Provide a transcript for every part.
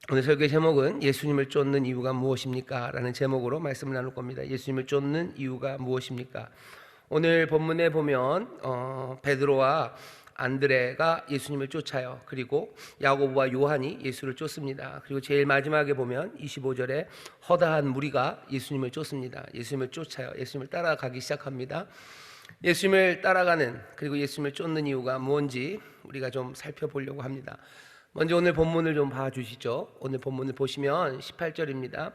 오늘 설교 제목은 예수님을 쫓는 이유가 무엇입니까? 라는 제목으로 말씀을 나눌 겁니다. 예수님을 쫓는 이유가 무엇입니까? 오늘 본문에 보면 베드로와 안드레가 예수님을 쫓아요. 그리고 야고보와 요한이 예수를 쫓습니다. 그리고 제일 마지막에 보면 25절에 허다한 무리가 예수님을 쫓습니다. 예수님을 쫓아요. 예수님을 따라가기 시작합니다. 예수님을 따라가는, 그리고 예수님을 쫓는 이유가 무엇인지 우리가 좀 살펴보려고 합니다. 먼저 오늘 본문을 좀 봐주시죠. 오늘 본문을 보시면 18절입니다.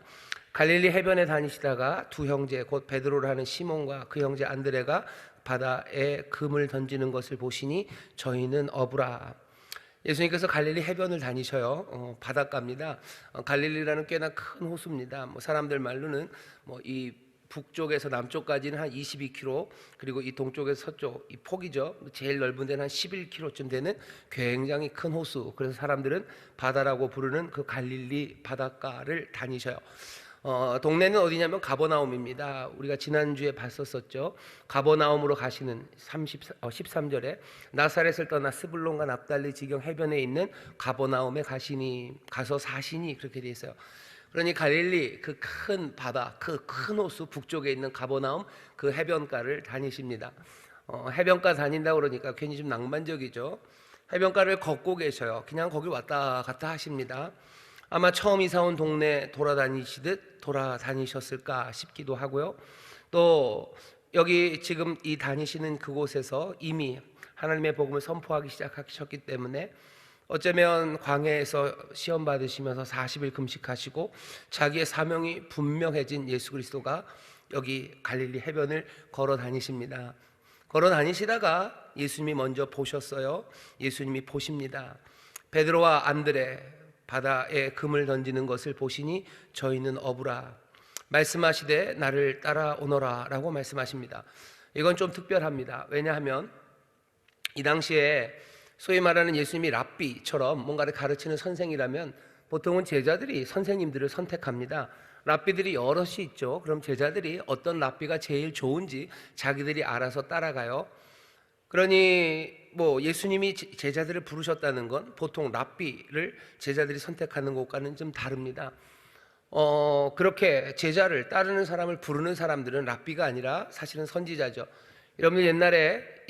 갈릴리 해변에 다니시다가 두 형제 곧 베드로라는 시몬과 그 형제 안드레가 바다에 금을 던지는 것을 보시니 저희는 어부라. 예수님께서 갈릴리 해변을 다니셔요. 바닷가입니다. 갈릴리라는 꽤나 큰 호수입니다. 사람들 말로는 이 북쪽에서 남쪽까지는 한 22km, 그리고 이 동쪽에서 서쪽, 이 폭이죠, 제일 넓은 데는 한 11km쯤 되는 굉장히 큰 호수. 그래서 사람들은 바다라고 부르는 그 갈릴리 바닷가를 다니셔요. 동네는 어디냐면 가버나움입니다. 우리가 지난주에 봤었죠. 가버나움으로 가시는 13절에 나사렛을 떠나 스불론과 납달리 지경 해변에 있는 가버나움에 가서 사시니, 그렇게 돼 있어요. 그러니 갈릴리 그 큰 바다, 그 큰 호수 북쪽에 있는 가버나움 그 해변가를 다니십니다. 해변가 다닌다고 그러니까 괜히 좀 낭만적이죠. 해변가를 걷고 계셔요. 그냥 거기 왔다 갔다 하십니다. 아마 처음 이사 온 동네 돌아다니시듯 돌아다니셨을까 싶기도 하고요. 또 여기 지금 이 다니시는 그곳에서 이미 하나님의 복음을 선포하기 시작하셨기 때문에 어쩌면 광야에서 시험 받으시면서 40일 금식하시고 자기의 사명이 분명해진 예수 그리스도가 여기 갈릴리 해변을 걸어 다니십니다. 걸어 다니시다가 예수님이 먼저 보셨어요. 예수님이 보십니다. 베드로와 안드레 바다에 금을 던지는 것을 보시니 저희는 어부라. 말씀하시되 나를 따라오너라 라고 말씀하십니다. 이건 좀 특별합니다. 왜냐하면 이 당시에 소위 말하는 예수님이 랍비처럼 뭔가를 가르치는 선생이라면 보통은 제자들이 선생님들을 선택합니다. 랍비들이 여럿이 있죠. 그럼 제자들이 어떤 랍비가 제일 좋은지 자기들이 알아서 따라가요. 그러니 예수님이 제자들을 부르셨다는 건 보통 랍비를 제자들이 선택하는 것과는 좀 다릅니다. 그렇게 제자를 따르는 사람을 부르는 사람들은 랍비가 아니라 사실은 선지자죠. 여러분들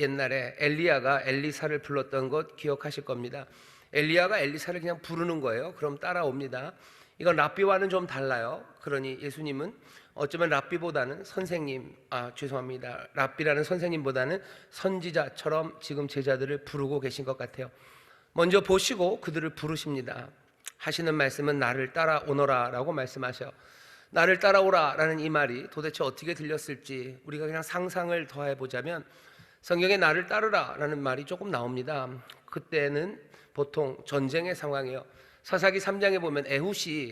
옛날에 엘리야가 엘리사를 불렀던 것 기억하실 겁니다. 엘리야가 엘리사를 그냥 부르는 거예요. 그럼 따라옵니다. 이건 랍비와는 좀 달라요. 그러니 예수님은 어쩌면 랍비보다는 랍비라는 선생님보다는 선지자처럼 지금 제자들을 부르고 계신 것 같아요. 먼저 보시고 그들을 부르십니다. 하시는 말씀은 나를 따라오너라 라고 말씀하셔요. 나를 따라오라 라는 이 말이 도대체 어떻게 들렸을지 우리가 그냥 상상을 더해보자면 성경에 나를 따르라 라는 말이 조금 나옵니다. 그때는 보통 전쟁의 상황이에요. 사사기 3장에 보면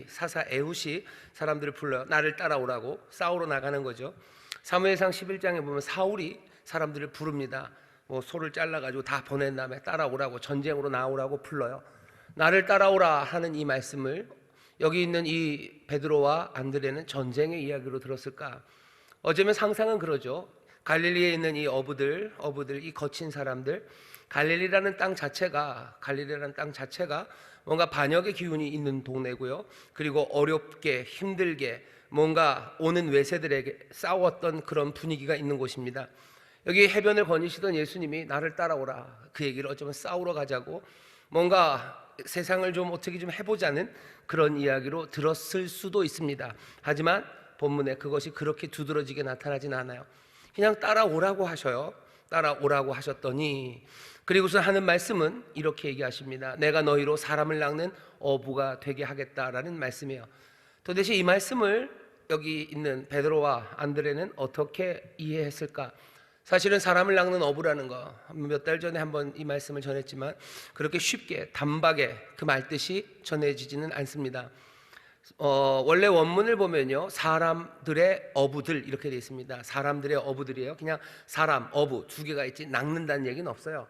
사사 에훗이 사람들을 불러요. 나를 따라오라고. 싸우러 나가는 거죠. 사무엘상 11장에 보면 사울이 사람들을 부릅니다. 소를 잘라가지고 다 보낸 다음에 따라오라고, 전쟁으로 나오라고 불러요. 나를 따라오라 하는 이 말씀을 여기 있는 이 베드로와 안드레는 전쟁의 이야기로 들었을까? 어쩌면 상상은 그러죠. 갈릴리에 있는 이 어부들, 이 거친 사람들, 갈릴리라는 땅 자체가 뭔가 반역의 기운이 있는 동네고요. 그리고 어렵게 힘들게 뭔가 오는 외세들에게 싸웠던 그런 분위기가 있는 곳입니다. 여기 해변을 거니시던 예수님이 나를 따라오라, 그 얘기를 어쩌면 싸우러 가자고, 뭔가 세상을 좀 어떻게 좀 해보자는 그런 이야기로 들었을 수도 있습니다. 하지만 본문에 그것이 그렇게 두드러지게 나타나진 않아요. 그냥 따라오라고 하셔요. 따라오라고 하셨더니 그리고서 하는 말씀은 이렇게 얘기하십니다. 내가 너희로 사람을 낚는 어부가 되게 하겠다라는 말씀이에요. 도대체 이 말씀을 여기 있는 베드로와 안드레는 어떻게 이해했을까? 사실은 사람을 낚는 어부라는 거 몇 달 전에 한번 이 말씀을 전했지만 그렇게 쉽게 단박에 그 말뜻이 전해지지는 않습니다. 원래 원문을 보면요, 사람들의 어부들 이렇게 되어 있습니다. 사람들의 어부들이에요. 그냥 사람, 어부 두 개가 있지 낚는다는 얘기는 없어요.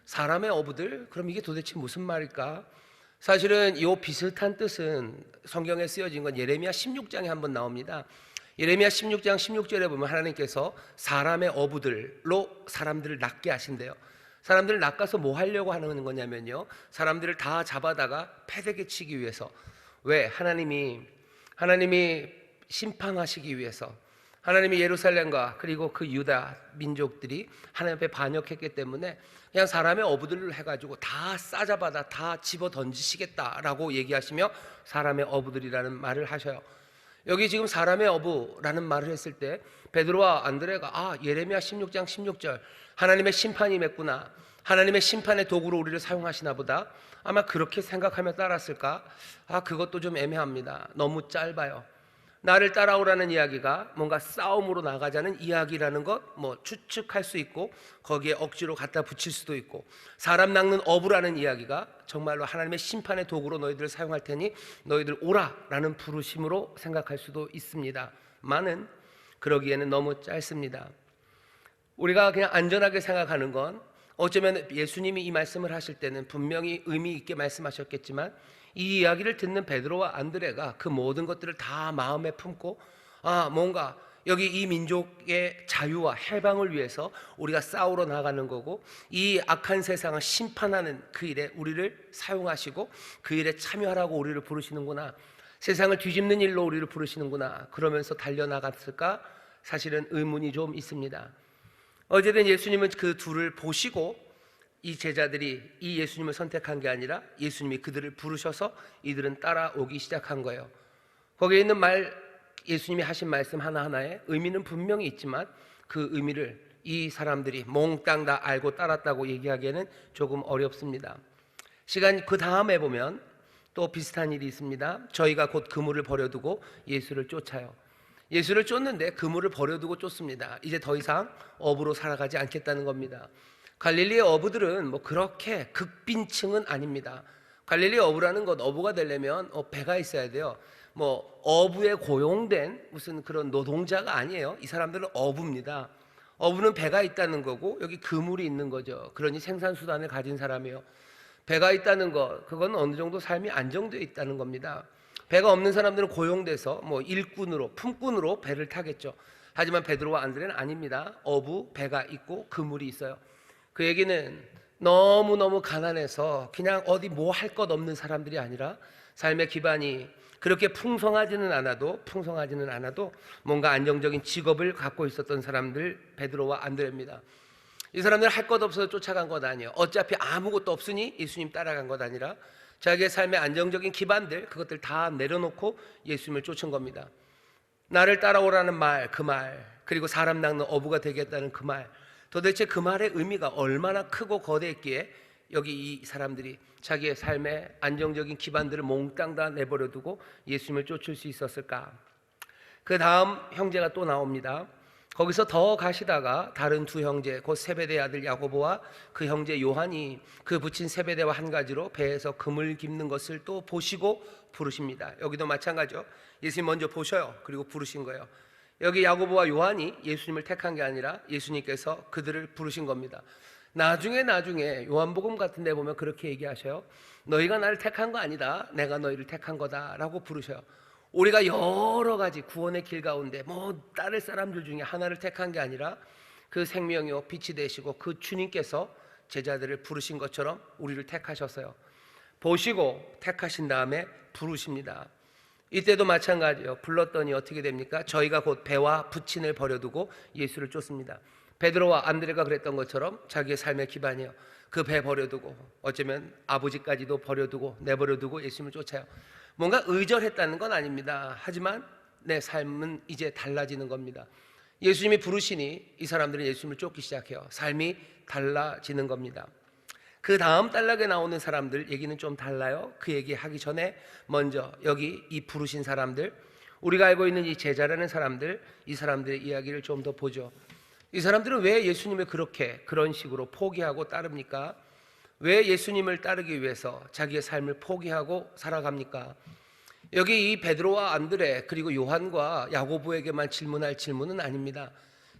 사람의 어부들? 그럼 이게 도대체 무슨 말일까? 사실은 이 비슷한 뜻은 성경에 쓰여진 건 예레미야 16장에 한번 나옵니다. 예레미야 16장 16절에 보면 하나님께서 사람의 어부들로 사람들을 낚게 하신대요. 사람들을 낚아서 뭐 하려고 하는 거냐면요, 사람들을 다 잡아다가 패대기 치기 위해서, 왜? 하나님이 심판하시기 위해서, 하나님이 예루살렘과 그리고 그 유다 민족들이 하나님 앞에 반역했기 때문에 그냥 사람의 어부들을 해가지고 다 싸잡아다 다 집어 던지시겠다라고 얘기하시며 사람의 어부들이라는 말을 하셔요. 여기 지금 사람의 어부라는 말을 했을 때 베드로와 안드레가 예레미야 16장 16절 하나님의 심판이 맺구나, 하나님의 심판의 도구로 우리를 사용하시나 보다, 아마 그렇게 생각하며 따랐을까? 그것도 좀 애매합니다. 너무 짧아요. 나를 따라오라는 이야기가 뭔가 싸움으로 나가자는 이야기라는 것 추측할 수 있고, 거기에 억지로 갖다 붙일 수도 있고, 사람 낚는 어부라는 이야기가 정말로 하나님의 심판의 도구로 너희들을 사용할 테니 너희들 오라라는 부르심으로 생각할 수도 있습니다. 많은 그러기에는 너무 짧습니다. 우리가 그냥 안전하게 생각하는 건, 어쩌면 예수님이 이 말씀을 하실 때는 분명히 의미 있게 말씀하셨겠지만 이 이야기를 듣는 베드로와 안드레가 그 모든 것들을 다 마음에 품고 뭔가 여기 이 민족의 자유와 해방을 위해서 우리가 싸우러 나가는 거고, 이 악한 세상을 심판하는 그 일에 우리를 사용하시고 그 일에 참여하라고 우리를 부르시는구나, 세상을 뒤집는 일로 우리를 부르시는구나, 그러면서 달려나갔을까? 사실은 의문이 좀 있습니다. 어제는 예수님은 그 둘을 보시고 이 제자들이 이 예수님을 선택한 게 아니라 예수님이 그들을 부르셔서 이들은 따라오기 시작한 거예요. 거기에 있는 예수님이 하신 말씀 하나하나에 의미는 분명히 있지만 그 의미를 이 사람들이 몽땅 다 알고 따랐다고 얘기하기에는 조금 어렵습니다. 시간 그 다음에 보면 또 비슷한 일이 있습니다. 저희가 곧 그물을 버려두고 예수를 쫓아요. 예수를 쫓는데 그물을 버려두고 쫓습니다. 이제 더 이상 어부로 살아가지 않겠다는 겁니다. 갈릴리의 어부들은 그렇게 극빈층은 아닙니다. 갈릴리 어부라는 것, 어부가 되려면 배가 있어야 돼요. 어부에 고용된 무슨 그런 노동자가 아니에요. 이 사람들은 어부입니다. 어부는 배가 있다는 거고 여기 그물이 있는 거죠. 그러니 생산수단을 가진 사람이에요. 배가 있다는 것, 그건 어느 정도 삶이 안정되어 있다는 겁니다. 배가 없는 사람들은 고용돼서 일꾼으로, 품꾼으로 배를 타겠죠. 하지만 베드로와 안드레는 아닙니다. 어부, 배가 있고 그물이 있어요. 그 얘기는 너무너무 가난해서 그냥 어디 할 것 없는 사람들이 아니라 삶의 기반이 그렇게 풍성하지는 않아도 뭔가 안정적인 직업을 갖고 있었던 사람들, 베드로와 안드레입니다. 이 사람들 할 것 없어서 쫓아간 것 아니에요. 어차피 아무것도 없으니 예수님 따라간 것 아니라 자기의 삶의 안정적인 기반들, 그것들 다 내려놓고 예수님을 쫓은 겁니다. 나를 따라오라는 말, 그 말, 그리고 사람 낚는 어부가 되겠다는 그 말, 도대체 그 말의 의미가 얼마나 크고 거대했기에 여기 이 사람들이 자기의 삶의 안정적인 기반들을 몽땅 다 내버려두고 예수님을 쫓을 수 있었을까? 그 다음 형제가 또 나옵니다. 거기서 더 가시다가 다른 두 형제, 곧 세베대의 아들 야고보와 그 형제 요한이 그 붙인 세베대와 한 가지로 배에서 금을 깁는 것을 또 보시고 부르십니다. 여기도 마찬가지죠. 예수님 먼저 보셔요. 그리고 부르신 거예요. 여기 야고보와 요한이 예수님을 택한 게 아니라 예수님께서 그들을 부르신 겁니다. 나중에 요한복음 같은 데 보면 그렇게 얘기하셔요. 너희가 나를 택한 거 아니다, 내가 너희를 택한 거다 라고 부르셔요. 우리가 여러 가지 구원의 길 가운데 따를 사람들 중에 하나를 택한 게 아니라 그 생명이요 빛이 되시고 그 주님께서 제자들을 부르신 것처럼 우리를 택하셨어요. 보시고 택하신 다음에 부르십니다. 이때도 마찬가지예요. 불렀더니 어떻게 됩니까? 저희가 곧 배와 부친을 버려두고 예수를 쫓습니다. 베드로와 안드레가 그랬던 것처럼 자기의 삶의 기반이에요. 그 배 버려두고, 어쩌면 아버지까지도 버려두고 내버려두고 예수님을 쫓아요. 뭔가 의절했다는 건 아닙니다. 하지만 내 삶은 이제 달라지는 겁니다. 예수님이 부르시니 이 사람들은 예수님을 쫓기 시작해요. 삶이 달라지는 겁니다. 그 다음 단락에 나오는 사람들 얘기는 좀 달라요. 그 얘기하기 전에 먼저 여기 이 부르신 사람들, 우리가 알고 있는 이 제자라는 사람들, 이 사람들의 이야기를 좀 더 보죠. 이 사람들은 왜 예수님을 그런 식으로 포기하고 따릅니까? 왜 예수님을 따르기 위해서 자기의 삶을 포기하고 살아갑니까? 여기 이 베드로와 안드레 그리고 요한과 야고보에게만 질문할 질문은 아닙니다.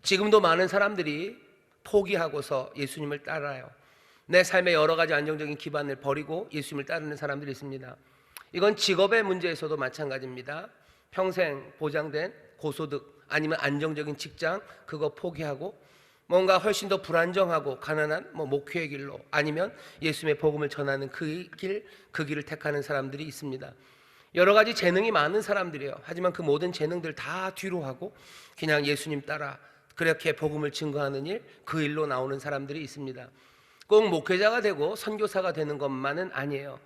지금도 많은 사람들이 포기하고서 예수님을 따라요. 내 삶의 여러 가지 안정적인 기반을 버리고 예수님을 따르는 사람들이 있습니다. 이건 직업의 문제에서도 마찬가지입니다. 평생 보장된 고소득 아니면 안정적인 직장, 그거 포기하고 뭔가 훨씬 더 불안정하고 가난한 목회의 길로, 아니면 예수님의 복음을 전하는 그 길을 택하는 사람들이 있습니다. 여러 가지 재능이 많은 사람들이에요. 하지만 그 모든 재능들 다 뒤로 하고 그냥 예수님 따라 그렇게 복음을 증거하는 일, 그 일로 나오는 사람들이 있습니다. 꼭 목회자가 되고 선교사가 되는 것만은 아니에요.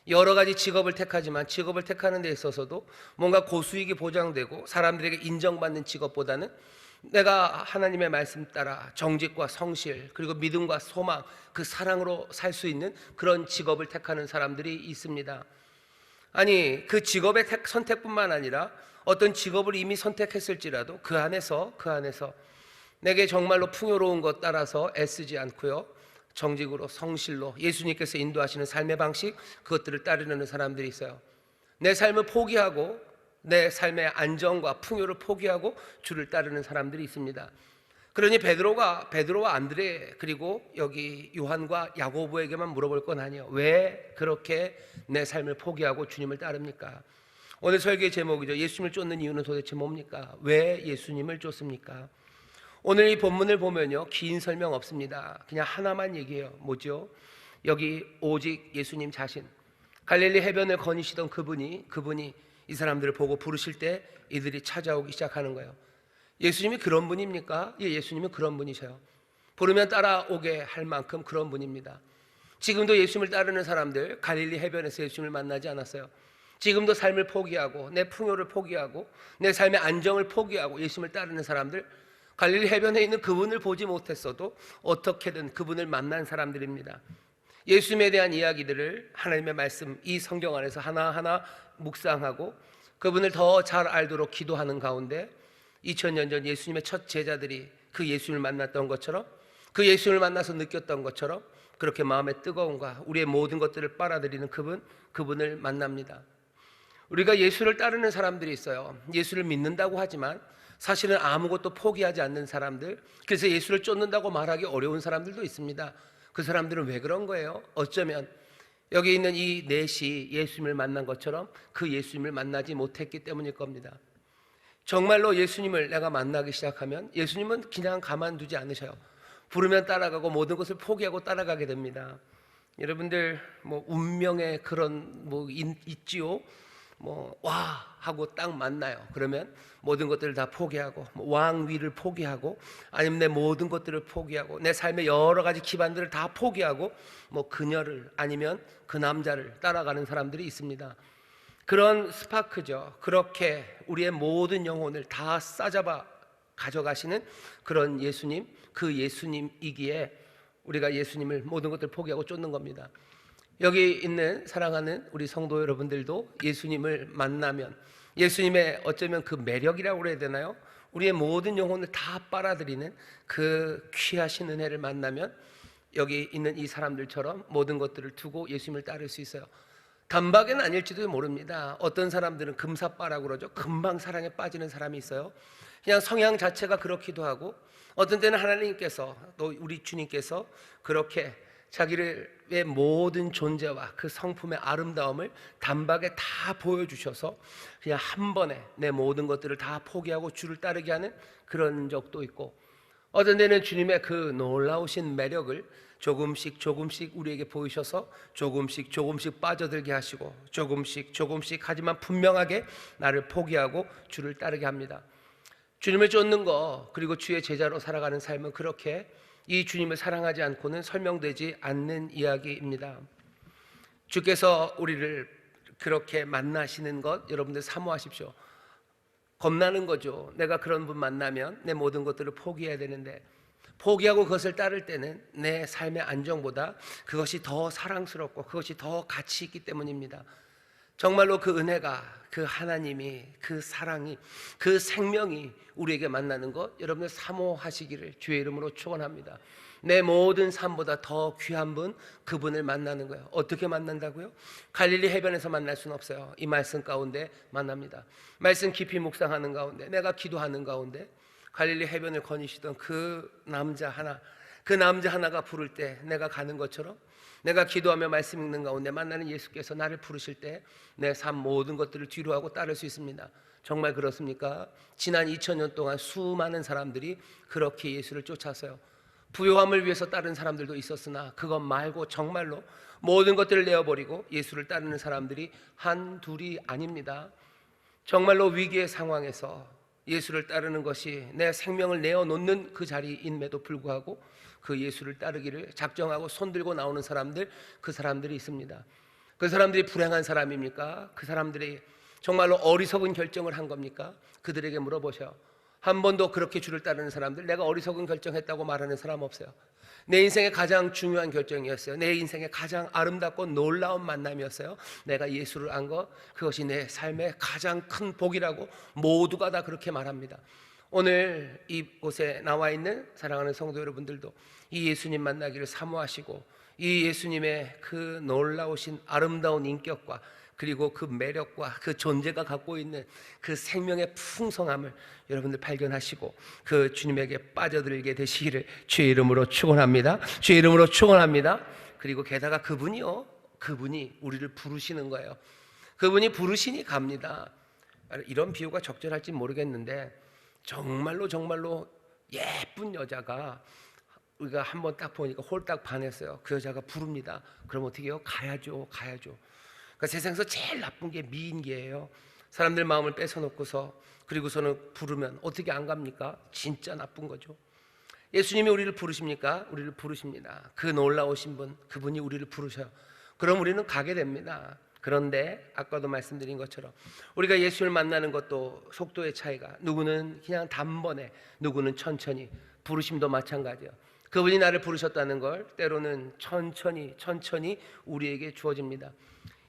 여러 가지 직업을 택하지만 직업을 택하는 데 있어서도 뭔가 고수익이 보장되고 사람들에게 인정받는 직업보다는 내가 하나님의 말씀 따라 정직과 성실 그리고 믿음과 소망, 그 사랑으로 살 수 있는 그런 직업을 택하는 사람들이 있습니다. 아니, 그 직업의 선택뿐만 아니라 어떤 직업을 이미 선택했을지라도 그 안에서 내게 정말로 풍요로운 것 따라서 애쓰지 않고요, 정직으로 성실로 예수님께서 인도하시는 삶의 방식, 그것들을 따르는 사람들이 있어요. 내 삶을 포기하고 내 삶의 안정과 풍요를 포기하고 주를 따르는 사람들이 있습니다. 그러니 베드로와 안드레 그리고 여기 요한과 야고보에게만 물어볼 건 아니에요. 왜 그렇게 내 삶을 포기하고 주님을 따릅니까? 오늘 설교의 제목이죠. 예수님을 쫓는 이유는 도대체 뭡니까? 왜 예수님을 쫓습니까? 오늘 이 본문을 보면요, 긴 설명 없습니다. 그냥 하나만 얘기해요. 뭐죠? 여기 오직 예수님 자신, 갈릴리 해변을 거니시던 그분이 이 사람들을 보고 부르실 때 이들이 찾아오기 시작하는 거예요. 예수님이 그런 분입니까? 예, 예수님은 그런 분이셔요. 부르면 따라오게 할 만큼 그런 분입니다. 지금도 예수님을 따르는 사람들 갈릴리 해변에서 예수님을 만나지 않았어요. 지금도 삶을 포기하고 내 풍요를 포기하고 내 삶의 안정을 포기하고 예수님을 따르는 사람들, 갈릴리 해변에 있는 그분을 보지 못했어도 어떻게든 그분을 만난 사람들입니다. 예수님에 대한 이야기들을 하나님의 말씀, 이 성경 안에서 하나하나 묵상하고 그분을 더 잘 알도록 기도하는 가운데 2000년 전 예수님의 첫 제자들이 그 예수님을 만났던 것처럼, 그 예수님을 만나서 느꼈던 것처럼 그렇게 마음의 뜨거움과 우리의 모든 것들을 빨아들이는 그분을 만납니다. 우리가 예수를 따르는 사람들이 있어요. 예수를 믿는다고 하지만 사실은 아무것도 포기하지 않는 사람들, 그래서 예수를 쫓는다고 말하기 어려운 사람들도 있습니다. 그 사람들은 왜 그런 거예요? 어쩌면 여기 있는 이 넷이 예수님을 만난 것처럼 그 예수님을 만나지 못했기 때문일 겁니다. 정말로 예수님을 내가 만나기 시작하면 예수님은 그냥 가만두지 않으셔요. 부르면 따라가고 모든 것을 포기하고 따라가게 됩니다. 여러분들 뭐 운명의 그런 있지요. 와 하고 딱 만나요. 그러면 모든 것들을 다 포기하고 왕위를 포기하고 아니면 내 모든 것들을 포기하고 내 삶의 여러 가지 기반들을 다 포기하고 그녀를 아니면 그 남자를 따라가는 사람들이 있습니다. 그런 스파크죠. 그렇게 우리의 모든 영혼을 다 싸잡아 가져가시는 그런 예수님, 그 예수님이기에 우리가 예수님을 모든 것들을 포기하고 쫓는 겁니다. 여기 있는 사랑하는 우리 성도 여러분들도 예수님을 만나면 예수님의 어쩌면 그 매력이라고 그래야 되나요? 우리의 모든 영혼을 다 빨아들이는 그 귀하신 은혜를 만나면 여기 있는 이 사람들처럼 모든 것들을 두고 예수님을 따를 수 있어요. 단박에는 아닐지도 모릅니다. 어떤 사람들은 금사빠라고 그러죠. 금방 사랑에 빠지는 사람이 있어요. 그냥 성향 자체가 그렇기도 하고, 어떤 때는 하나님께서 또 우리 주님께서 그렇게 자기의 모든 존재와 그 성품의 아름다움을 단박에 다 보여주셔서 그냥 한 번에 내 모든 것들을 다 포기하고 주를 따르게 하는 그런 적도 있고, 어떤 때는 주님의 그 놀라우신 매력을 조금씩 우리에게 보이셔서 조금씩 빠져들게 하시고 조금씩 하지만 분명하게 나를 포기하고 주를 따르게 합니다. 주님을 쫓는 거 그리고 주의 제자로 살아가는 삶은 그렇게 이 주님을 사랑하지 않고는 설명되지 않는 이야기입니다. 주께서 우리를 그렇게 만나시는 것 여러분들 사모하십시오. 겁나는 거죠. 내가 그런 분 만나면 내 모든 것들을 포기해야 되는데, 포기하고 그것을 따를 때는 내 삶의 안정보다 그것이 더 사랑스럽고 그것이 더 가치 있기 때문입니다. 정말로 그 은혜가, 그 하나님이, 그 사랑이, 그 생명이 우리에게 만나는 것 여러분들 사모하시기를 주의 이름으로 축원합니다. 내 모든 삶보다 더 귀한 분, 그분을 만나는 거예요. 어떻게 만난다고요? 갈릴리 해변에서 만날 수는 없어요. 이 말씀 가운데 만납니다. 말씀 깊이 묵상하는 가운데, 내가 기도하는 가운데 갈릴리 해변을 거니시던 그 남자 하나가 부를 때 내가 가는 것처럼, 내가 기도하며 말씀 읽는 가운데 만나는 예수께서 나를 부르실 때 내 삶 모든 것들을 뒤로하고 따를 수 있습니다. 정말 그렇습니까? 지난 2000년 동안 수많은 사람들이 그렇게 예수를 쫓았어요. 부요함을 위해서 따른 사람들도 있었으나 그것 말고 정말로 모든 것들을 내어버리고 예수를 따르는 사람들이 한둘이 아닙니다. 정말로 위기의 상황에서 예수를 따르는 것이 내 생명을 내어놓는 그 자리임에도 불구하고 그 예수를 따르기를 작정하고 손들고 나오는 사람들, 그 사람들이 있습니다. 그 사람들이 불행한 사람입니까? 그 사람들이 정말로 어리석은 결정을 한 겁니까? 그들에게 물어보셔. 한 번도 그렇게 주를 따르는 사람들, 내가 어리석은 결정했다고 말하는 사람 없어요. 내 인생의 가장 중요한 결정이었어요. 내 인생의 가장 아름답고 놀라운 만남이었어요. 내가 예수를 안 것, 그것이 내 삶의 가장 큰 복이라고 모두가 다 그렇게 말합니다. 오늘 이곳에 나와 있는 사랑하는 성도 여러분들도 이 예수님 만나기를 사모하시고 이 예수님의 그 놀라우신 아름다운 인격과 그리고 그 매력과 그 존재가 갖고 있는 그 생명의 풍성함을 여러분들 발견하시고 그 주님에게 빠져들게 되시기를 주의 이름으로 축원합니다. 주의 이름으로 축원합니다. 그리고 게다가 그분이 우리를 부르시는 거예요. 그분이 부르시니 갑니다. 이런 비유가 적절할지 모르겠는데 정말로 예쁜 여자가 우리가 한번 딱 보니까 홀딱 반했어요. 그 여자가 부릅니다. 그럼 어떻게 해요? 가야죠. 그러니까 세상에서 제일 나쁜 게 미인계예요. 사람들 마음을 뺏어놓고서 그리고서는 부르면 어떻게 안 갑니까? 진짜 나쁜 거죠. 예수님이 우리를 부르십니까? 우리를 부르십니다. 그 놀라우신 분, 그분이 우리를 부르셔요. 그럼 우리는 가게 됩니다. 그런데 아까도 말씀드린 것처럼 우리가 예수를 만나는 것도 속도의 차이가, 누구는 그냥 단번에, 누구는 천천히, 부르심도 마찬가지예요. 그분이 나를 부르셨다는 걸 때로는 천천히 우리에게 주어집니다.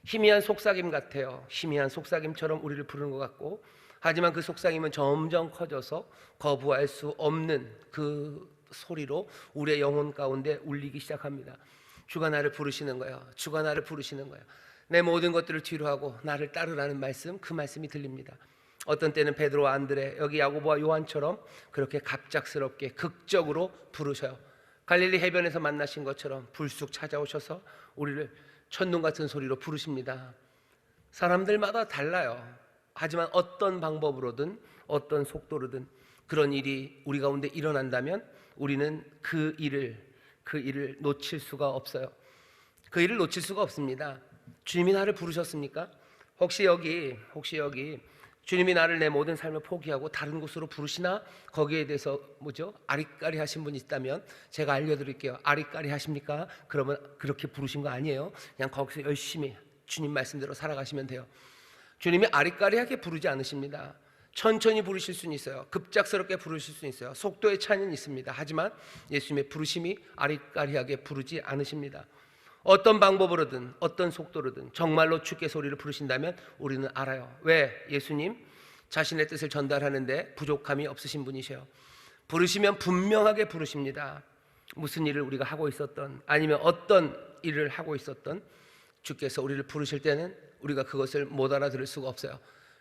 희미한 속삭임 같아요. 희미한 속삭임처럼 우리를 부르는 것 같고, 하지만 그 속삭임은 점점 커져서 거부할 수 없는 그 소리로 우리의 영혼 가운데 울리기 시작합니다. 주가 나를 부르시는 거예요. 주가 나를 부르시는 거예요. 내 모든 것들을 뒤로 하고 나를 따르라는 말씀, 그 말씀이 들립니다. 어떤 때는 베드로와 안드레, 여기 야고보와 요한처럼 그렇게 갑작스럽게 극적으로 부르셔요. 갈릴리 해변에서 만나신 것처럼 불쑥 찾아오셔서 우리를 천둥 같은 소리로 부르십니다. 사람들마다 달라요. 하지만 어떤 방법으로든 어떤 속도로든 그런 일이 우리 가운데 일어난다면 우리는 그 일을 놓칠 수가 없어요. 그 일을 놓칠 수가 없습니다. 주님이 나를 부르셨습니까? 혹시 여기 주님이 나를 내 모든 삶을 포기하고 다른 곳으로 부르시나? 거기에 대해서 아리까리 하신 분이 있다면 제가 알려드릴게요. 아리까리 하십니까? 그러면 그렇게 부르신 거 아니에요. 그냥 거기서 열심히 주님 말씀대로 살아가시면 돼요. 주님이 아리까리하게 부르지 않으십니다. 천천히 부르실 수는 있어요. 급작스럽게 부르실 수는 있어요. 속도의 차이는 있습니다. 하지만 예수님의 부르심이 아리까리하게 부르지 않으십니다. 어떤 방법으로든 어떤 속도로든 정말로 주께서 우리를 부르신다면 우리는 알아요. 왜? 예수님 자신의 뜻을 전달하는데 부족함이 없으신 분이셔요. 부르시면 분명하게 부르십니다. 무슨 일을 우리가 하고 있었던, 아니면 어떤 일을 하고 있었던 주께서 우리를 부르실 때는 우리가 그것을 못 알아들을 수가 없어요.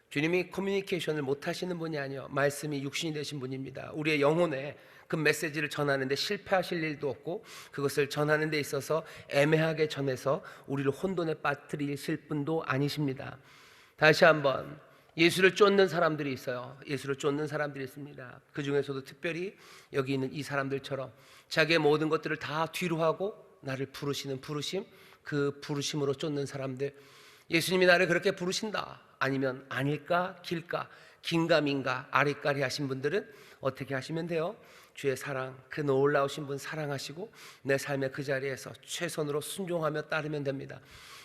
주님이 커뮤니케이션을 못 하시는 분이 아니에요. 말씀이 육신이 되신 분입니다. 우리의 영혼에 그 메시지를 전하는데 실패하실 일도 없고, 그것을 전하는 데 있어서 애매하게 전해서 우리를 혼돈에 빠뜨리실 분도 아니십니다. 다시 한번, 예수를 쫓는 사람들이 있어요. 예수를 쫓는 사람들이 있습니다. 그 중에서도 특별히 여기 있는 이 사람들처럼 자기의 모든 것들을 다 뒤로 하고 나를 부르시는 부르심, 그 부르심으로 쫓는 사람들. 예수님이 나를 그렇게 부르신다, 아니면 아닐까, 길까, 긴가민가, 아리까리 하신 분들은 어떻게 하시면 돼요? 주의 사랑, 그 놀라우신 분 사랑하시고 내 삶의 그 자리에서 최선으로 순종하며 따르면 됩니다.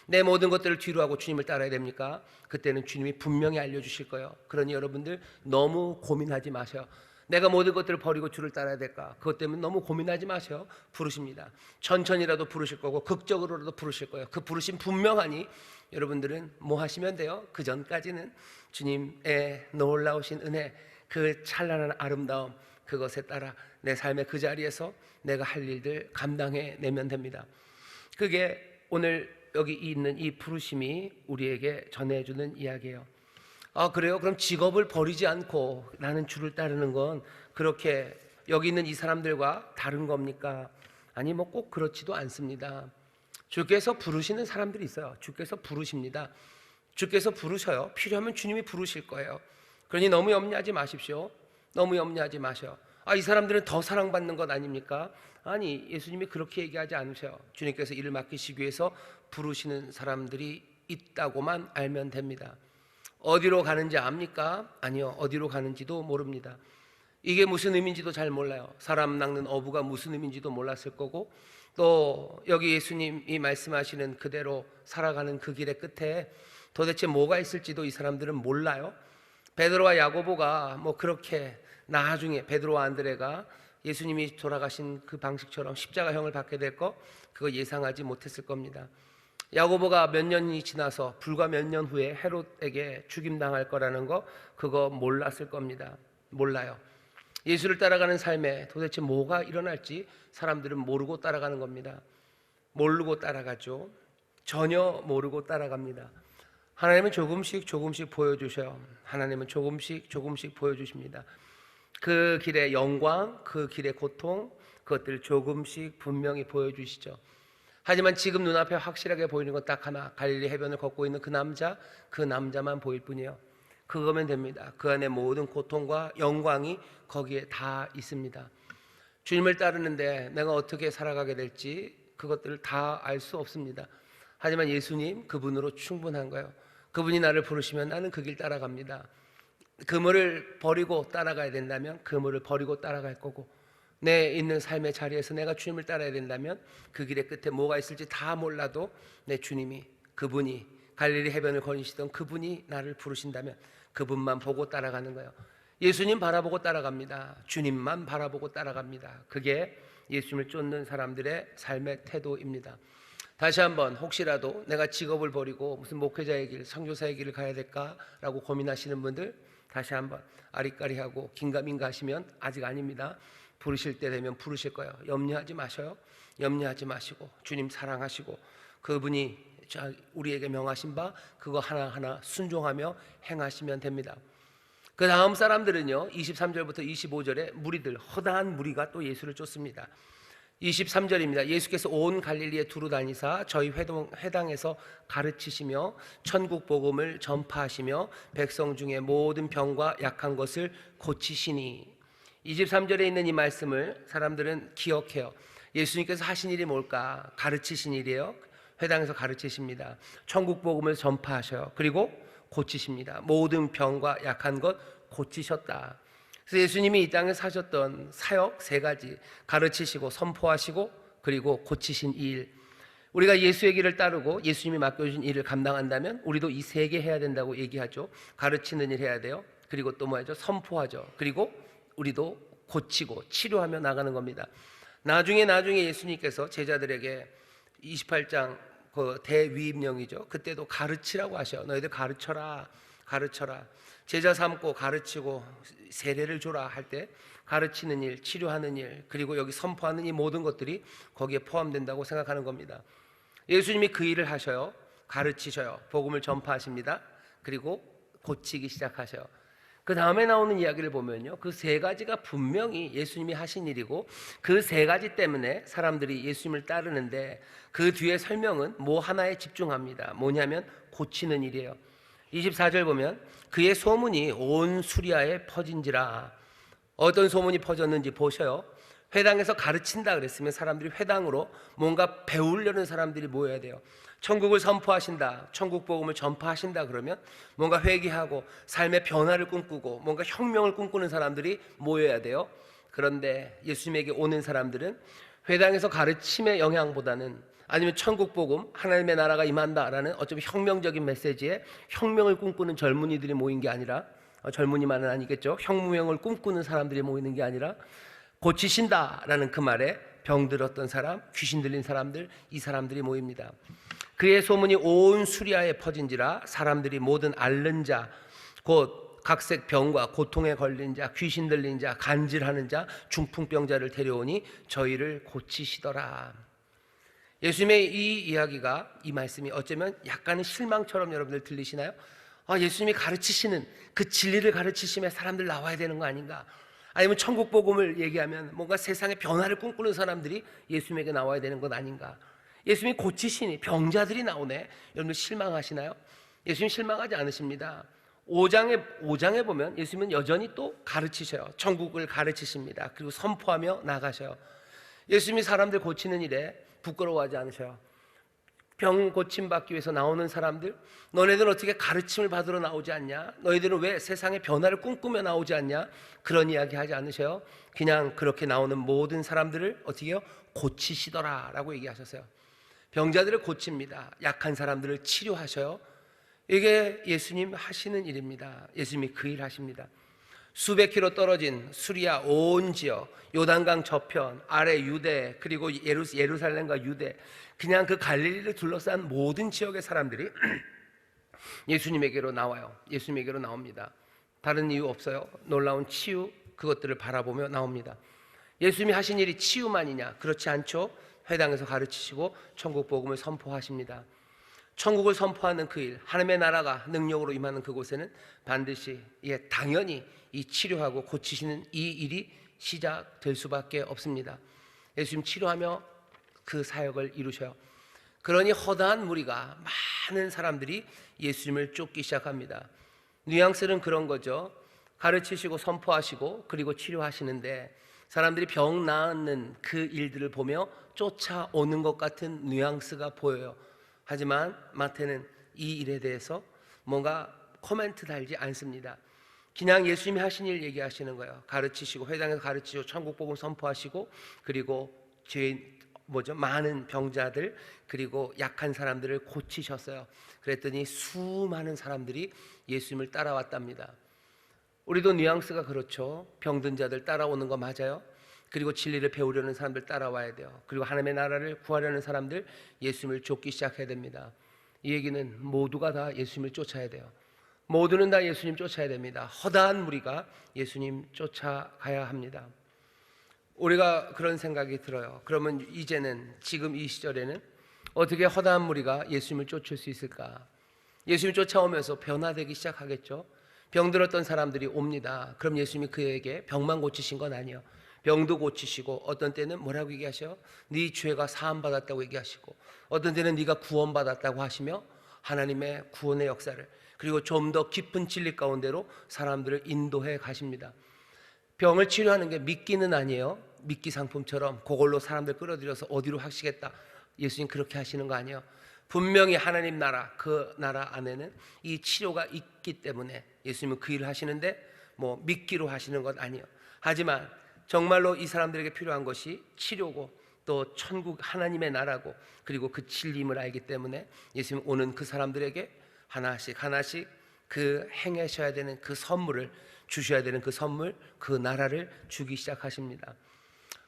내 모든 것들을 뒤로 하고 주님을 따라야 됩니까? 그때는 주님이 분명히 알려주실 거예요. 그러니 여러분들 너무 고민하지 마세요. 내가 모든 것들을 버리고 주를 따라야 될까? 그것 때문에 너무 고민하지 마세요. 부르십니다. 천천히라도 부르실 거고 극적으로라도 부르실 거예요. 그 부르심 분명하니 여러분들은 뭐 하시면 돼요? 그 전까지는 주님의 놀라우신 은혜, 그 찬란한 아름다움, 그것에 따라 내 삶의 그 자리에서 내가 할 일들 감당해 내면 됩니다. 그게 오늘 여기 있는 이 부르심이 우리에게 전해주는 이야기예요. 그래요? 그럼 직업을 버리지 않고 나는 주를 따르는 건 그렇게 여기 있는 이 사람들과 다른 겁니까? 아니, 꼭 그렇지도 않습니다. 주께서 부르시는 사람들이 있어요. 주께서 부르십니다. 주께서 부르셔요. 필요하면 주님이 부르실 거예요. 그러니 너무 염려하지 마십시오. 너무 염려하지 마셔. 이 사람들은 더 사랑받는 것 아닙니까? 아니, 예수님이 그렇게 얘기하지 않으세요. 주님께서 일을 맡기시기 위해서 부르시는 사람들이 있다고만 알면 됩니다. 어디로 가는지 압니까? 아니요, 어디로 가는지도 모릅니다. 이게 무슨 의미인지도 잘 몰라요. 사람 낚는 어부가 무슨 의미인지도 몰랐을 거고, 또 여기 예수님이 말씀하시는 그대로 살아가는 그 길의 끝에 도대체 뭐가 있을지도 이 사람들은 몰라요. 베드로와 야고보가 뭐 그렇게 나중에 베드로와 안드레가 예수님이 돌아가신 그 방식처럼 십자가형을 받게 될 거, 그거 예상하지 못했을 겁니다. 야고보가 몇 년이 지나서 불과 몇 년 후에 헤롯에게 죽임당할 거라는 거, 그거 몰랐을 겁니다. 몰라요. 예수를 따라가는 삶에 도대체 뭐가 일어날지 사람들은 모르고 따라가는 겁니다. 모르고 따라가죠. 전혀 모르고 따라갑니다. 하나님은 조금씩 보여주셔요. 하나님은 조금씩 보여주십니다. 그 길의 영광, 그 길의 고통, 그것들을 조금씩 분명히 보여주시죠. 하지만 지금 눈앞에 확실하게 보이는 건 딱 하나, 갈릴리 해변을 걷고 있는 그 남자만 보일 뿐이에요. 그거면 됩니다. 그 안에 모든 고통과 영광이 거기에 다 있습니다. 주님을 따르는데 내가 어떻게 살아가게 될지 그것들을 다 알 수 없습니다. 하지만 예수님, 그분으로 충분한 거예요. 그분이 나를 부르시면 나는 그 길 따라갑니다. 그물을 버리고 따라가야 된다면 그물을 버리고 따라갈 거고, 내 있는 삶의 자리에서 내가 주님을 따라야 된다면 그 길의 끝에 뭐가 있을지 다 몰라도 내 주님이, 그분이 갈릴리 해변을 거니시던 그분이 나를 부르신다면 그분만 보고 따라가는 거예요. 예수님 바라보고 따라갑니다. 주님만 바라보고 따라갑니다. 그게 예수님을 쫓는 사람들의 삶의 태도입니다. 다시 한번, 혹시라도 내가 직업을 버리고 무슨 목회자의 길, 선교사의 길을 가야 될까라고 고민하시는 분들, 다시 한번 아리까리하고 긴가민가 하시면 아직 아닙니다. 부르실 때 되면 부르실 거예요. 염려하지 마셔요. 염려하지 마시고 주님 사랑하시고 그분이 우리에게 명하신 바 그거 하나하나 순종하며 행하시면 됩니다. 그 다음 사람들은요, 23절부터 25절에 무리들, 허다한 무리가 또 예수를 쫓습니다. 23절입니다. 예수께서 온 갈릴리에 두루 다니사 저희 회당에서 가르치시며 천국 복음을 전파하시며 백성 중에 모든 병과 약한 것을 고치시니. 23절에 있는 이 말씀을 사람들은 기억해요. 예수님께서 하신 일이 뭘까? 가르치신 일이에요. 회당에서 가르치십니다. 천국 복음을 전파하셔요. 그리고 고치십니다. 모든 병과 약한 것 고치셨다. 그래서 예수님이 이 땅에 사셨던 사역 세 가지, 가르치시고 선포하시고 그리고 고치신 이 일, 우리가 예수의 길을 따르고 예수님이 맡겨주신 일을 감당한다면 우리도 이 세 개 해야 된다고 얘기하죠. 가르치는 일 해야 돼요. 그리고 또 뭐죠? 선포하죠. 그리고 우리도 고치고 치료하며 나가는 겁니다. 나중에 예수님께서 제자들에게 28장 그 대위임령이죠. 그때도 가르치라고 하셔. 너희들 가르쳐라. 제자 삼고 가르치고 세례를 줘라 할 때 가르치는 일, 치료하는 일, 그리고 여기 선포하는 이 모든 것들이 거기에 포함된다고 생각하는 겁니다. 예수님이 그 일을 하셔요. 가르치셔요. 복음을 전파하십니다. 그리고 고치기 시작하셔요. 그 다음에 나오는 이야기를 보면요, 그 세 가지가 분명히 예수님이 하신 일이고 그 세 가지 때문에 사람들이 예수님을 따르는데 그 뒤에 설명은 뭐 하나에 집중합니다. 뭐냐면 고치는 일이에요. 24절 보면 그의 소문이 온 수리아에 퍼진지라. 어떤 소문이 퍼졌는지 보셔요. 회당에서 가르친다 그랬으면 사람들이 회당으로 뭔가 배우려는 사람들이 모여야 돼요. 천국을 선포하신다, 천국 복음을 전파하신다 그러면 뭔가 회개하고 삶의 변화를 꿈꾸고 뭔가 혁명을 꿈꾸는 사람들이 모여야 돼요. 그런데 예수님에게 오는 사람들은 회당에서 가르침의 영향보다는, 아니면 천국 복음, 하나님의 나라가 임한다라는 어쩌면 혁명적인 메시지에 혁명을 꿈꾸는 젊은이들이 모인 게 아니라, 젊은이만은 아니겠죠, 혁명을 꿈꾸는 사람들이 모이는 게 아니라 고치신다라는 그 말에 병들었던 사람, 귀신 들린 사람들, 이 사람들이 모입니다. 그의 소문이 온 수리아에 퍼진지라. 사람들이 모든 앓는 자, 곧 각색 병과 고통에 걸린 자, 귀신 들린 자, 간질하는 자, 중풍병자를 데려오니 저희를 고치시더라. 예수님의 이 이야기가, 이 말씀이 어쩌면 약간은 실망처럼 여러분들 들리시나요? 예수님이 가르치시는 그 진리를 가르치심에 사람들 나와야 되는 거 아닌가? 아니면 천국 복음을 얘기하면 뭔가 세상의 변화를 꿈꾸는 사람들이 예수님에게 나와야 되는 것 아닌가? 예수님이 고치시니 병자들이 나오네. 여러분들 실망하시나요? 예수님 실망하지 않으십니다. 5장에 보면 예수님은 여전히 또 가르치셔요. 천국을 가르치십니다. 그리고 선포하며 나가셔요. 예수님이 사람들 고치는 일에 부끄러워하지 않으셔요. 병 고침받기 위해서 나오는 사람들, 너네들은 어떻게 가르침을 받으러 나오지 않냐? 너희들은 왜 세상의 변화를 꿈꾸며 나오지 않냐? 그런 이야기 하지 않으셔요. 그냥 그렇게 나오는 모든 사람들을 어떻게 해요? 고치시더라라고 얘기하셨어요. 병자들을 고칩니다. 약한 사람들을 치료하셔요. 이게 예수님 하시는 일입니다. 예수님이 그 일 하십니다. 수백 킬로 떨어진 수리아 온 지역, 요단강 저편, 아래 유대, 그리고 예루살렘과 유대, 그냥 그 갈릴리를 둘러싼 모든 지역의 사람들이 예수님에게로 나와요. 예수님에게로 나옵니다. 다른 이유 없어요. 놀라운 치유, 그것들을 바라보며 나옵니다. 예수님이 하신 일이 치유만이냐? 그렇지 않죠. 회당에서 가르치시고 천국 복음을 선포하십니다. 천국을 선포하는 그 일, 하나님의 나라가 능력으로 임하는 그곳에는 반드시 당연히 이 치료하고 고치시는 이 일이 시작될 수밖에 없습니다. 예수님 치료하며 그 사역을 이루셔요. 그러니 허다한 무리가, 많은 사람들이 예수님을 쫓기 시작합니다. 뉘앙스는 그런 거죠. 가르치시고 선포하시고 그리고 치료하시는데 사람들이 병 나았는 그 일들을 보며 쫓아오는 것 같은 뉘앙스가 보여요. 하지만 마태는 이 일에 대해서 뭔가 코멘트 달지 않습니다. 그냥 예수님이 하신 일 얘기하시는 거예요. 가르치시고 회당에서 가르치시고 천국 복음 선포하시고 그리고 많은 병자들 그리고 약한 사람들을 고치셨어요. 그랬더니 수많은 사람들이 예수님을 따라왔답니다. 우리도 뉘앙스가 그렇죠. 병든 자들 따라오는 거 맞아요. 그리고 진리를 배우려는 사람들 따라와야 돼요. 그리고 하나님의 나라를 구하려는 사람들 예수님을 쫓기 시작해야 됩니다. 이 얘기는 모두가 다 예수님을 쫓아야 돼요. 모두는 다 예수님 쫓아야 됩니다. 허다한 무리가 예수님 쫓아가야 합니다. 우리가 그런 생각이 들어요. 그러면 이제는 지금 이 시절에는 어떻게 허다한 무리가 예수님을 쫓을 수 있을까? 예수님 쫓아오면서 변화되기 시작하겠죠. 병들었던 사람들이 옵니다. 그럼 예수님이 그에게 병만 고치신 건 아니에요. 병도 고치시고 어떤 때는 뭐라고 얘기하셔요? 네 죄가 사함받았다고 얘기하시고 어떤 때는 네가 구원받았다고 하시며 하나님의 구원의 역사를 그리고 좀 더 깊은 진리 가운데로 사람들을 인도해 가십니다. 병을 치료하는 게 미끼는 아니에요. 미끼 상품처럼 그걸로 사람들 끌어들여서 어디로 하시겠다. 예수님 그렇게 하시는 거 아니에요. 분명히 하나님 나라, 그 나라 안에는 이 치료가 있기 때문에 예수님은 그 일을 하시는데 미끼로 하시는 것 아니에요. 하지만 정말로 이 사람들에게 필요한 것이 치료고 또 천국 하나님의 나라고 그리고 그 진리임을 알기 때문에 예수님 오는 그 사람들에게 하나씩 하나씩 그 행하셔야 되는 그 선물을 주셔야 되는 그 선물, 그 나라를 주기 시작하십니다.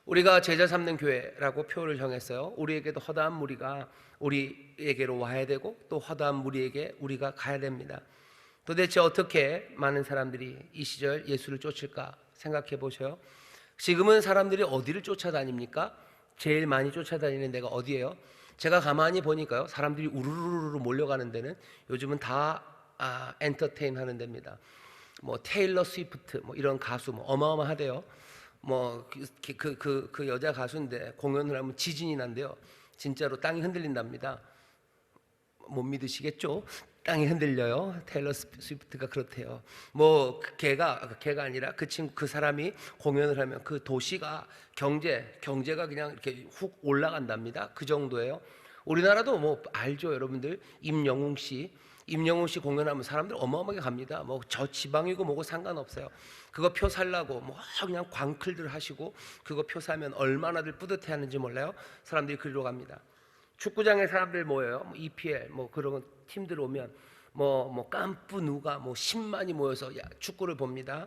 우리가 제자 삼는 교회라고 표를 정했어요. 우리에게도 허다한 무리가 우리에게로 와야 되고 또 허다한 무리에게 우리가 가야 됩니다. 도대체 어떻게 많은 사람들이 이 시절 예수를 쫓을까 생각해 보셔요. 지금은 사람들이 어디를 쫓아다닙니까? 제일 많이 쫓아다니는 데가 어디예요? 제가 가만히 보니까요, 사람들이 우르르르 몰려가는 데는 요즘은 다 엔터테인 하는 데입니다. 테일러 스위프트 이런 가수 어마어마하대요. 그 여자 가수인데 공연을 하면 지진이 난대요. 진짜로 땅이 흔들린답니다. 못 믿으시겠죠? 땅이 흔들려요. 테일러 스위프트가 그렇대요. 걔가 아니라 그 사람이 공연을 하면 그 도시가 경제가 그냥 이렇게 훅 올라간답니다. 그 정도예요. 우리나라도 알죠, 여러분들. 임영웅 씨 공연하면 사람들 어마어마하게 갑니다. 저 지방이고 뭐고 상관없어요. 그거 표 살라고 그냥 광클들 하시고 그거 표 사면 얼마나들 뿌듯해하는지 몰라요. 사람들이 그리로 갑니다. 축구장에 사람들 모여요. EPL 그런 팀들 오면 깜뿌 누가 10만이 모여서 축구를 봅니다.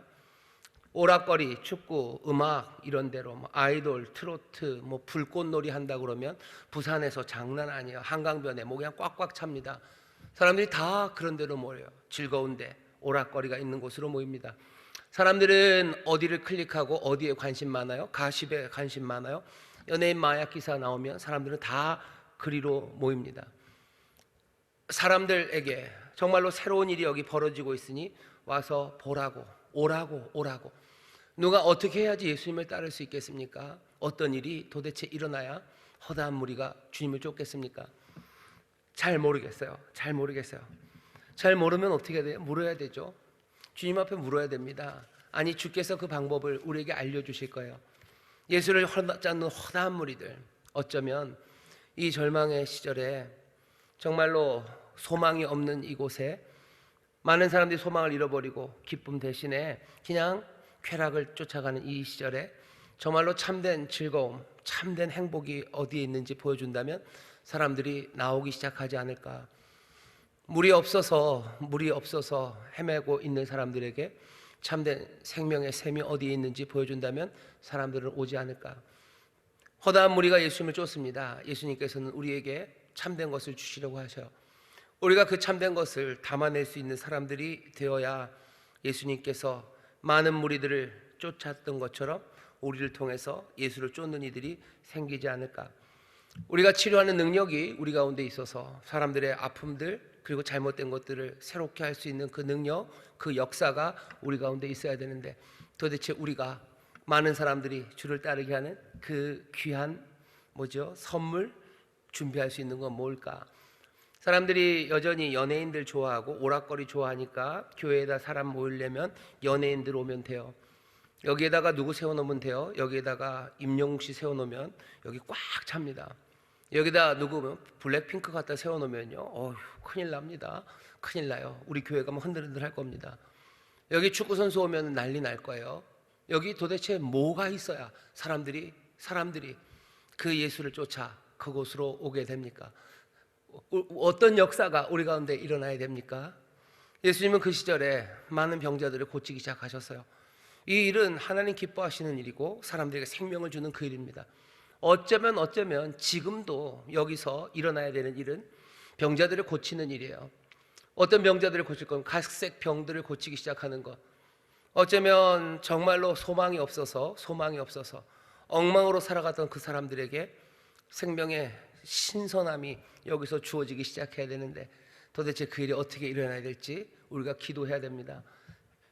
오락거리, 축구, 음악 이런 데로 아이돌, 트로트, 불꽃놀이 한다 그러면 부산에서 장난 아니에요. 한강변에 그냥 꽉꽉 찹니다. 사람들이 다 그런 데로 모여요. 즐거운데 오락거리가 있는 곳으로 모입니다. 사람들은 어디를 클릭하고 어디에 관심 많아요? 가십에 관심 많아요? 연예인 마약 기사 나오면 사람들은 다 그리로 모입니다. 사람들에게 정말로 새로운 일이 여기 벌어지고 있으니 와서 보라고, 오라고. 누가 어떻게 해야지 예수님을 따를 수 있겠습니까? 어떤 일이 도대체 일어나야 허다한 무리가 주님을 쫓겠습니까? 잘 모르겠어요. 잘 모르면 어떻게 돼요? 물어야 되죠. 주님 앞에 물어야 됩니다. 아니, 주께서 그 방법을 우리에게 알려주실 거예요. 예수를 찾는 허다한 무리들, 어쩌면 이 절망의 시절에 정말로 소망이 없는 이곳에 많은 사람들이 소망을 잃어버리고 기쁨 대신에 그냥 쾌락을 쫓아가는 이 시절에 정말로 참된 즐거움, 참된 행복이 어디에 있는지 보여준다면 사람들이 나오기 시작하지 않을까. 물이 없어서 헤매고 있는 사람들에게 참된 생명의 샘이 어디에 있는지 보여준다면 사람들은 오지 않을까. 허다한 무리가 예수님을 쫓습니다. 예수님께서는 우리에게 참된 것을 주시려고 하셔요. 우리가 그 참된 것을 담아낼 수 있는 사람들이 되어야 예수님께서 많은 무리들을 쫓았던 것처럼 우리를 통해서 예수를 쫓는 이들이 생기지 않을까. 우리가 치료하는 능력이 우리 가운데 있어서 사람들의 아픔들 그리고 잘못된 것들을 새롭게 할 수 있는 그 능력, 그 역사가 우리 가운데 있어야 되는데 도대체 우리가 많은 사람들이 주를 따르게 하는 그 귀한 선물 준비할 수 있는 건 뭘까? 사람들이 여전히 연예인들 좋아하고 오락거리 좋아하니까 교회에다 사람 모이려면 연예인들 오면 돼요. 여기에다가 누구 세워놓으면 돼요. 여기에다가 임영웅 씨 세워놓으면 여기 꽉 찹니다. 여기다 누구 블랙핑크 갖다 세워놓으면요, 큰일 납니다. 큰일 나요. 우리 교회 가면 흔들흔들 할 겁니다. 여기 축구선수 오면 난리 날 거예요. 여기 도대체 뭐가 있어야 사람들이 그 예수를 쫓아 그곳으로 오게 됩니까? 어떤 역사가 우리 가운데 일어나야 됩니까? 예수님은 그 시절에 많은 병자들을 고치기 시작하셨어요. 이 일은 하나님 기뻐하시는 일이고 사람들에게 생명을 주는 그 일입니다. 어쩌면 지금도 여기서 일어나야 되는 일은 병자들을 고치는 일이에요. 어떤 병자들을 고칠 건 각색 병들을 고치기 시작하는 것. 어쩌면 정말로 소망이 없어서 엉망으로 살아갔던 그 사람들에게 생명의 신선함이 여기서 주어지기 시작해야 되는데 도대체 그 일이 어떻게 일어나야 될지 우리가 기도해야 됩니다.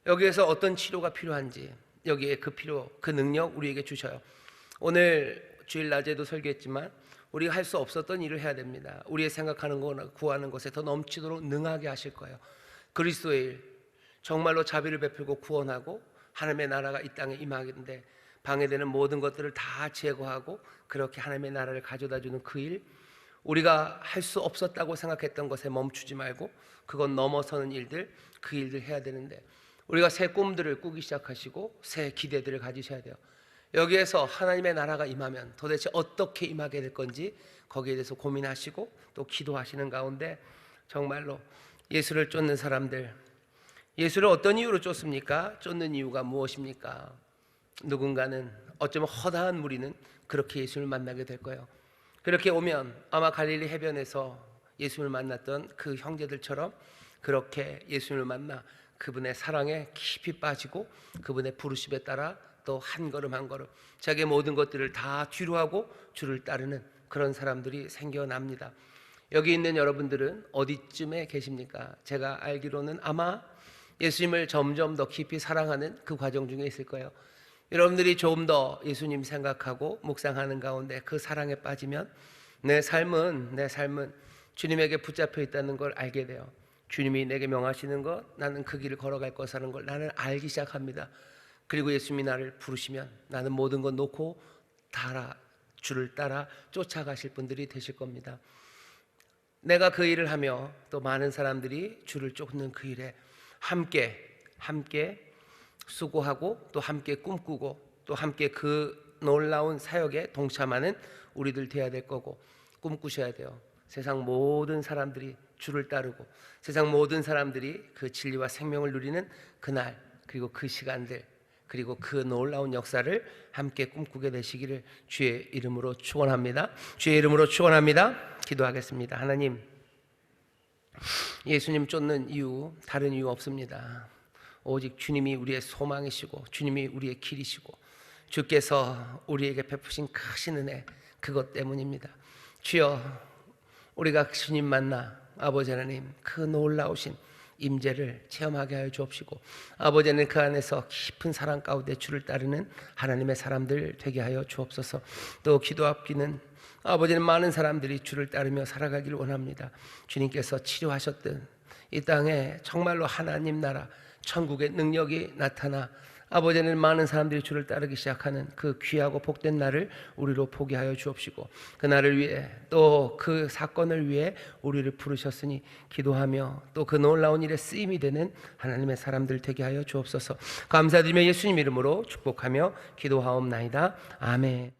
여기에서 어떤 치료가 필요한지 여기에 그 능력 우리에게 주셔요. 오늘 주일 낮에도 설교했지만 우리가 할 수 없었던 일을 해야 됩니다. 우리의 생각하는 거나 구하는 것에 더 넘치도록 능하게 하실 거예요. 그리스도의 일, 정말로 자비를 베풀고 구원하고 하나님의 나라가 이 땅에 임하는데 방해되는 모든 것들을 다 제거하고 그렇게 하나님의 나라를 가져다주는 그 일, 우리가 할 수 없었다고 생각했던 것에 멈추지 말고 그건 넘어서는 일들, 그 일들 해야 되는데 우리가 새 꿈들을 꾸기 시작하시고 새 기대들을 가지셔야 돼요. 여기에서 하나님의 나라가 임하면 도대체 어떻게 임하게 될 건지 거기에 대해서 고민하시고 또 기도하시는 가운데 정말로 예수를 쫓는 사람들, 예수를 어떤 이유로 쫓습니까? 쫓는 이유가 무엇입니까? 누군가는 어쩌면 허다한 무리는 그렇게 예수를 만나게 될 거예요. 그렇게 오면 아마 갈릴리 해변에서 예수를 만났던 그 형제들처럼 그렇게 예수를 만나 그분의 사랑에 깊이 빠지고 그분의 부르심에 따라 또 한 걸음 한 걸음 자기의 모든 것들을 다 뒤로하고 주를 따르는 그런 사람들이 생겨납니다. 여기 있는 여러분들은 어디쯤에 계십니까? 제가 알기로는 아마 예수님을 점점 더 깊이 사랑하는 그 과정 중에 있을 거예요. 여러분들이 조금 더 예수님 생각하고 묵상하는 가운데 그 사랑에 빠지면 내 삶은 주님에게 붙잡혀 있다는 걸 알게 돼요. 주님이 내게 명하시는 것, 나는 그 길을 걸어갈 것이라는 걸 나는 알기 시작합니다. 그리고 예수님이 나를 부르시면 나는 모든 것 놓고 주를 따라 쫓아가실 분들이 되실 겁니다. 내가 그 일을 하며 또 많은 사람들이 주를 쫓는 그 일에 함께 수고하고 또 함께 꿈꾸고 또 함께 그 놀라운 사역에 동참하는 우리들 돼야 될 거고 꿈꾸셔야 돼요. 세상 모든 사람들이 주를 따르고 세상 모든 사람들이 그 진리와 생명을 누리는 그날 그리고 그 시간들 그리고 그 놀라운 역사를 함께 꿈꾸게 되시기를 주의 이름으로 축원합니다. 주의 이름으로 축원합니다. 기도하겠습니다. 하나님, 예수님 쫓는 이유 다른 이유 없습니다. 오직 주님이 우리의 소망이시고 주님이 우리의 길이시고 주께서 우리에게 베푸신 크신 은혜 그것 때문입니다. 주여, 우리가 주님 만나 아버지 하나님 그 놀라우신 임재를 체험하게 하여 주옵시고 아버지는 그 안에서 깊은 사랑 가운데 주를 따르는 하나님의 사람들 되게 하여 주옵소서. 또 기도 앞기는 아버지는 많은 사람들이 주를 따르며 살아가기를 원합니다. 주님께서 치료하셨던 이 땅에 정말로 하나님 나라 천국의 능력이 나타나 아버지는 많은 사람들이 주를 따르기 시작하는 그 귀하고 복된 날을 우리로 보게 하여 주옵시고, 그 날을 위해 또 그 사건을 위해 우리를 부르셨으니 기도하며 또 그 놀라운 일에 쓰임이 되는 하나님의 사람들 되게 하여 주옵소서. 감사드리며 예수님 이름으로 축복하며 기도하옵나이다. 아멘.